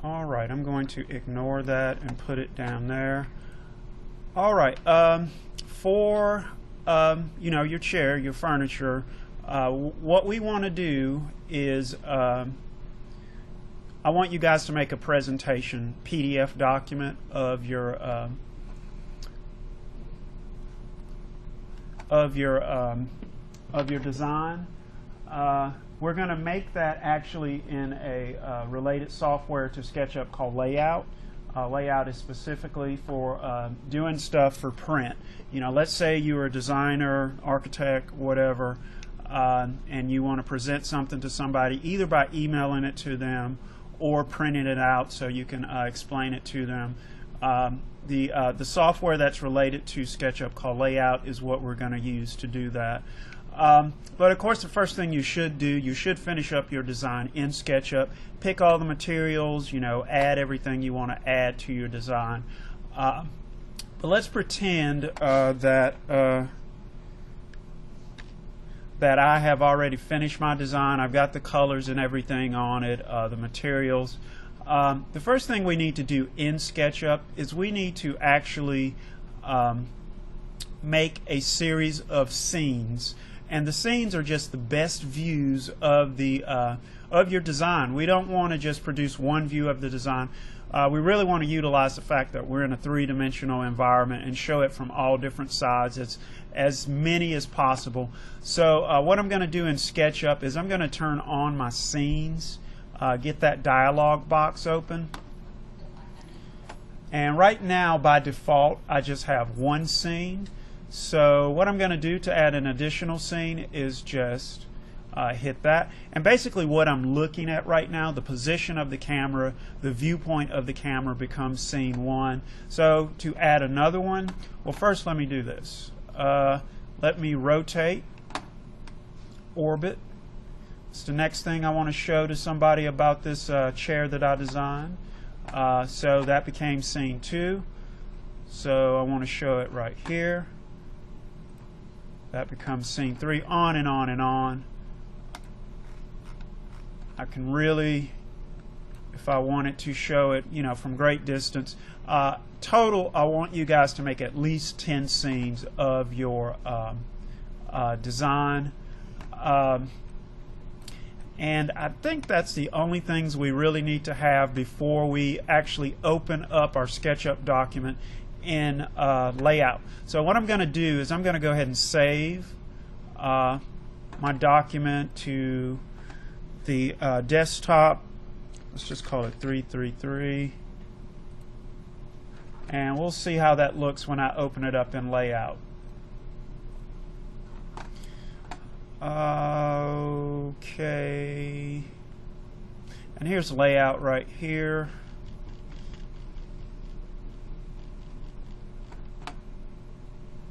Alright, I'm going to ignore that and put it down there. Alright, for your chair, your furniture, what we want to do is I want you guys to make a presentation PDF document of your design. We're going to make that actually in a related software to SketchUp called Layout. Layout is specifically for doing stuff for print. Let's say you're a designer, architect, whatever, and you want to present something to somebody either by emailing it to them or printing it out so you can explain it to them. The software that's related to SketchUp called Layout is what we're going to use to do that. But of course, the first thing you should do, you should finish up your design in SketchUp, pick all the materials, add everything you want to add to your design. But let's pretend that I have already finished my design. I've got the colors and everything on it, the materials. The first thing we need to do in SketchUp is we need to actually make a series of scenes. And the scenes are just the best views of your design. We don't want to just produce one view of the design. We really want to utilize the fact that we're in a three-dimensional environment and show it from all different sides, as many as possible. So what I'm going to do in SketchUp is I'm going to turn on my scenes, get that dialog box open. And right now, by default, I just have one scene. So what I'm going to do to add an additional scene is just hit that. And basically what I'm looking at right now, the position of the camera, the viewpoint of the camera becomes scene 1. So to add another one, well, first let me do this. Let me rotate, orbit. It's the next thing I want to show to somebody about this chair that I designed. So that became scene 2. So I want to show it right here. That becomes scene 3, on and on and on. I can really, if I wanted to show it, from great distance. Total, I want you guys to make at least 10 scenes of your design. And I think that's the only things we really need to have before we actually open up our SketchUp document in Layout. So what I'm going to do is I'm going to go ahead and save my document to the desktop. Let's just call it 333. And we'll see how that looks when I open it up in Layout. Okay. And here's Layout right here.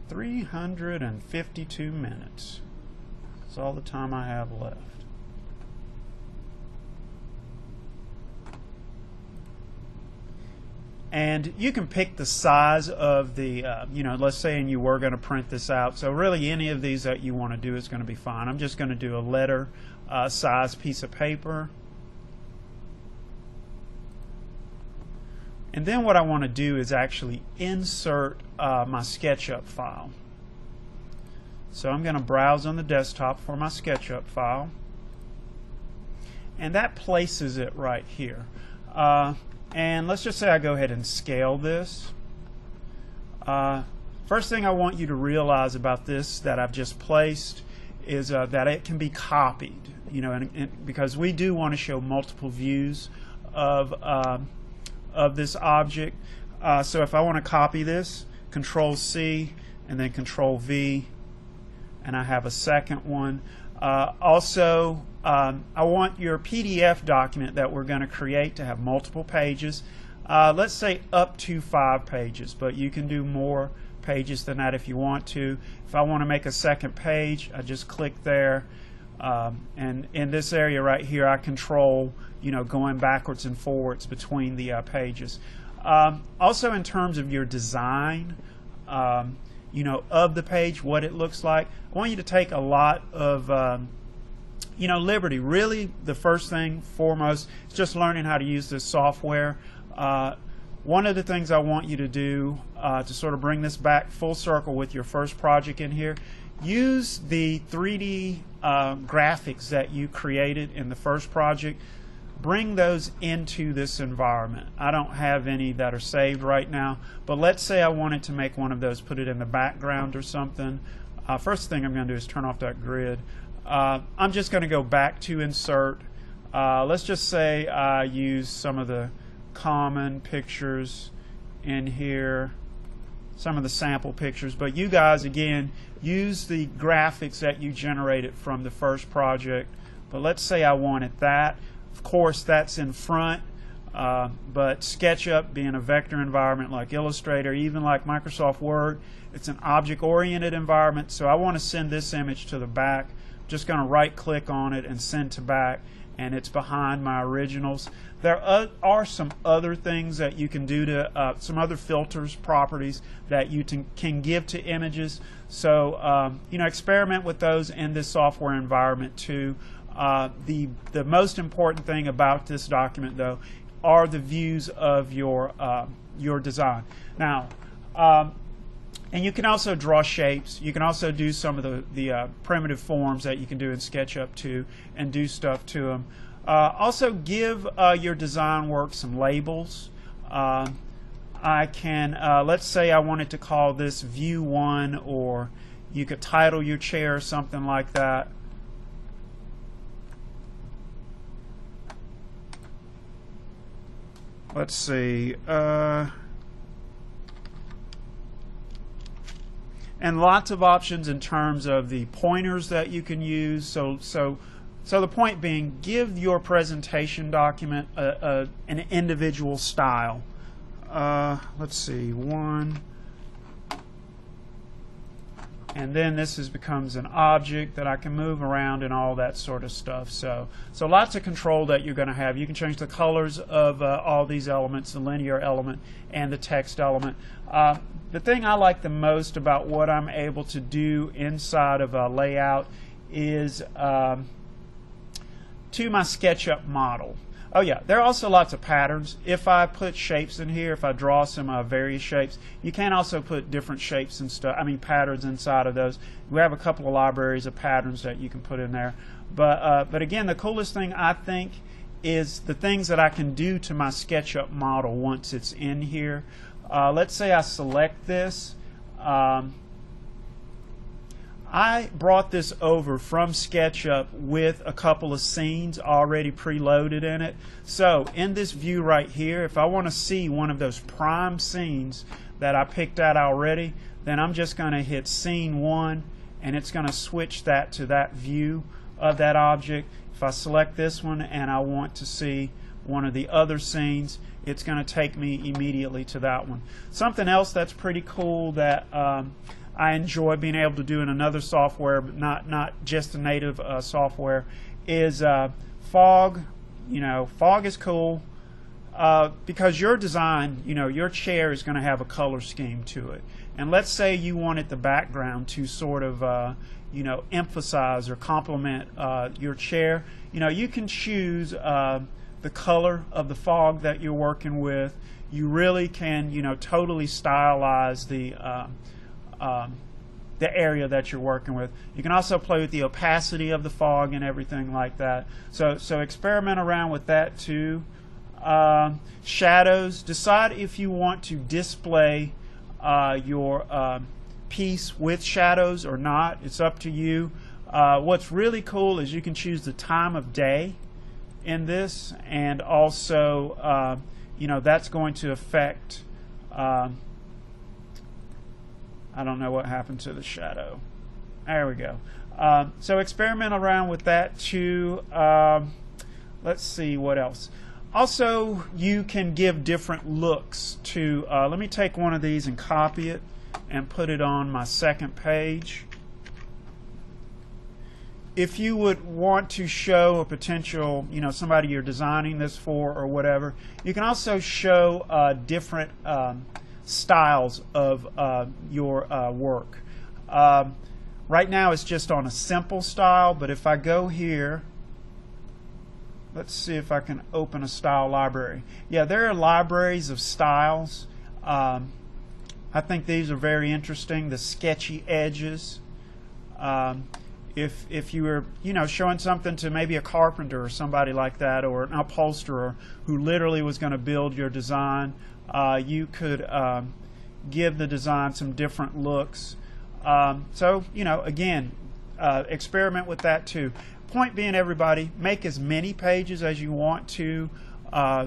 $352 minutes. That's all the time I have left. And you can pick the size of the, let's say you were going to print this out. So really any of these that you want to do is going to be fine. I'm just going to do a letter size piece of paper. And then what I want to do is actually insert my SketchUp file. So I'm going to browse on the desktop for my SketchUp file. And that places it right here. And let's just say I go ahead and scale this. First thing I want you to realize about this that I've just placed is that it can be copied. Because we do want to show multiple views of this object. So if I want to copy this, Control C and then Control V, and I have a second one. Also, I want your PDF document that we're going to create to have multiple pages. Let's say up to 5 pages, but you can do more pages than that if you want to. If I want to make a second page, I just click there. And in this area right here, I control, going backwards and forwards between the pages. Also, in terms of your design, of the page, what it looks like, I want you to take a lot of you know, Liberty, really the first thing foremost is just learning how to use this software. One of the things I want you to do to sort of bring this back full circle with your first project in here, use the 3D graphics that you created in the first project. Bring those into this environment. I don't have any that are saved right now, but let's say I wanted to make one of those, put it in the background or something. First thing I'm going to do is turn off that grid. I'm just going to go back to insert. Let's just say I use some of the common pictures in here, some of the sample pictures, but you guys again use the graphics that you generated from the first project. But let's say I wanted that. Of course that's in front, but SketchUp being a vector environment like Illustrator, even like Microsoft Word, it's an object-oriented environment, so I want to send this image to the back. Just going to right click on it and send to back, and it's behind my originals. There are some other things that you can do to some other filters, properties that you can give to images. So you know, experiment with those in this software environment too. The most important thing about this document though are the views of your design. Now and you can also draw shapes. You can also do some of the primitive forms that you can do in SketchUp too, and do stuff to them. Also give your design work some labels. I can, let's say I wanted to call this View 1, or you could title your chair or something like that. Let's see. And lots of options in terms of the pointers that you can use. So the point being, give your presentation document an individual style. Let's see, 1, and then this becomes an object that I can move around and all that sort of stuff. So lots of control that you're going to have. You can change the colors of all these elements, the linear element and the text element. The thing I like the most about what I'm able to do inside of a layout is to my SketchUp model. Oh yeah, there are also lots of patterns. If I put shapes in here, if I draw some various shapes, you can also put different shapes and stuff, patterns inside of those. We have a couple of libraries of patterns that you can put in there. But again, the coolest thing I think is the things that I can do to my SketchUp model once it's in here. Let's say I select this. I brought this over from SketchUp with a couple of scenes already preloaded in it. So in this view right here, if I want to see one of those prime scenes that I picked out already, then I'm just going to hit Scene 1, and it's going to switch that to that view of that object. If I select this one and I want to see one of the other scenes, it's going to take me immediately to that one. Something else that's pretty cool that I enjoy being able to do in another software, but not just the native software, is fog. You know, fog is cool because your design, you know, your chair is going to have a color scheme to it. And let's say you wanted the background to sort of, you know, emphasize or complement your chair. You know, you can choose the color of the fog that you're working with. You really can, you know, totally stylize the area that you're working with. You can also play with the opacity of the fog and everything like that. So experiment around with that too. Shadows. Decide if you want to display your piece with shadows or not. It's up to you. What's really cool is you can choose the time of day in this, and also you know, that's going to affect I don't know what happened to the shadow. There we go. So experiment around with that too. Let's see what else. Also, you can give different looks to, let me take one of these and copy it and put it on my second page. If you would want to show a potential, you know, somebody you're designing this for or whatever, you can also show different styles of your work. Right now it's just on a simple style, but if I go here let's see if I can open a style library. Yeah, there are libraries of styles. I think these are very interesting. The sketchy edges. If you were, showing something to maybe a carpenter or somebody like that, or an upholsterer who literally was going to build your design, you could give the design some different looks. So, again, experiment with that too. Point being, everybody, make as many pages as you want to.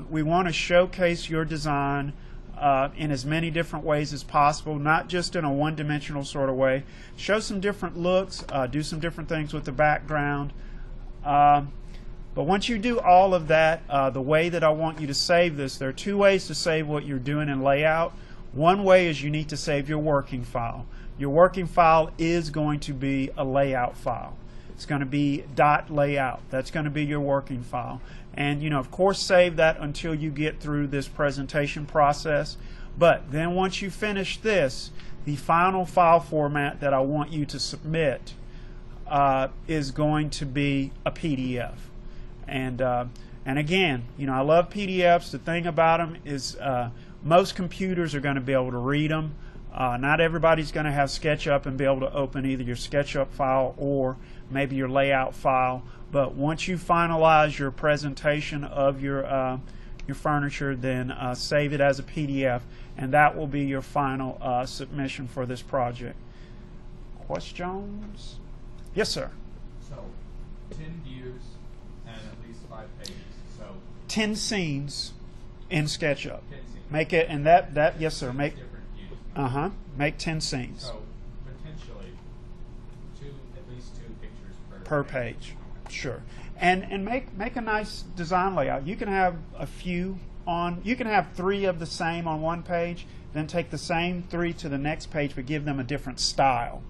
We want to showcase your design in as many different ways as possible, not just in a one-dimensional sort of way. Show some different looks, do some different things with the background. But once you do all of that, the way that I want you to save this, there are two ways to save what you're doing in layout. One way is you need to save your working file. Your working file is going to be a layout file. It's going to be .layout. That's going to be your working file. And of course, save that until you get through this presentation process. But then once you finish this, the final file format that I want you to submit is going to be a PDF. And again, I love PDFs. The thing about them is most computers are going to be able to read them. Not everybody's going to have SketchUp and be able to open either your SketchUp file or maybe your layout file. But once you finalize your presentation of your furniture, then save it as a PDF, and that will be your final submission for this project. Questions? Yes, sir. So, 10 views and at least 5 pages. So 10 scenes in SketchUp. 10 scenes. Make it, and that yes, sir. Make different views. Make 10 scenes. So potentially at least two pictures per page. Sure. And make a nice design layout. You can have a few on, you can have 3 of the same on one page, then take the same 3 to the next page, but give them a different style.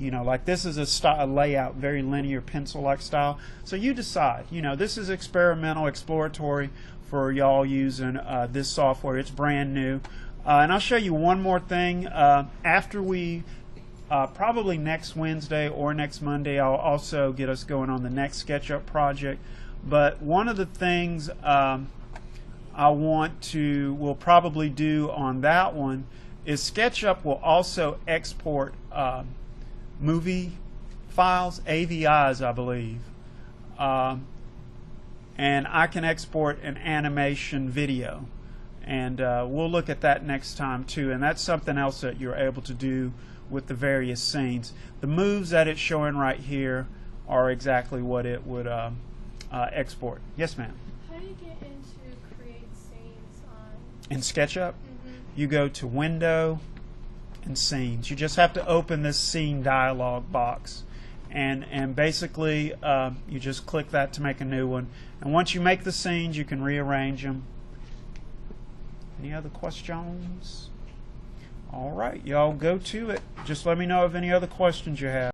Like this is a layout, very linear pencil-like style. So you decide. This is experimental, exploratory for y'all using this software. It's brand new. And I'll show you one more thing. After we probably next Wednesday or next Monday, I'll also get us going on the next SketchUp project. But one of the things we'll probably do on that one is SketchUp will also export movie files, AVIs, I believe. And I can export an animation video. And we'll look at that next time too. And that's something else that you're able to do with the various scenes. The moves that it's showing right here are exactly what it would export. Yes, ma'am? How do you get into create scenes on... In SketchUp? You go to Window and Scenes. You just have to open this scene dialog box. And basically, you just click that to make a new one. And once you make the scenes, you can rearrange them. Any other questions? All right, y'all go to it. Just let me know of any other questions you have.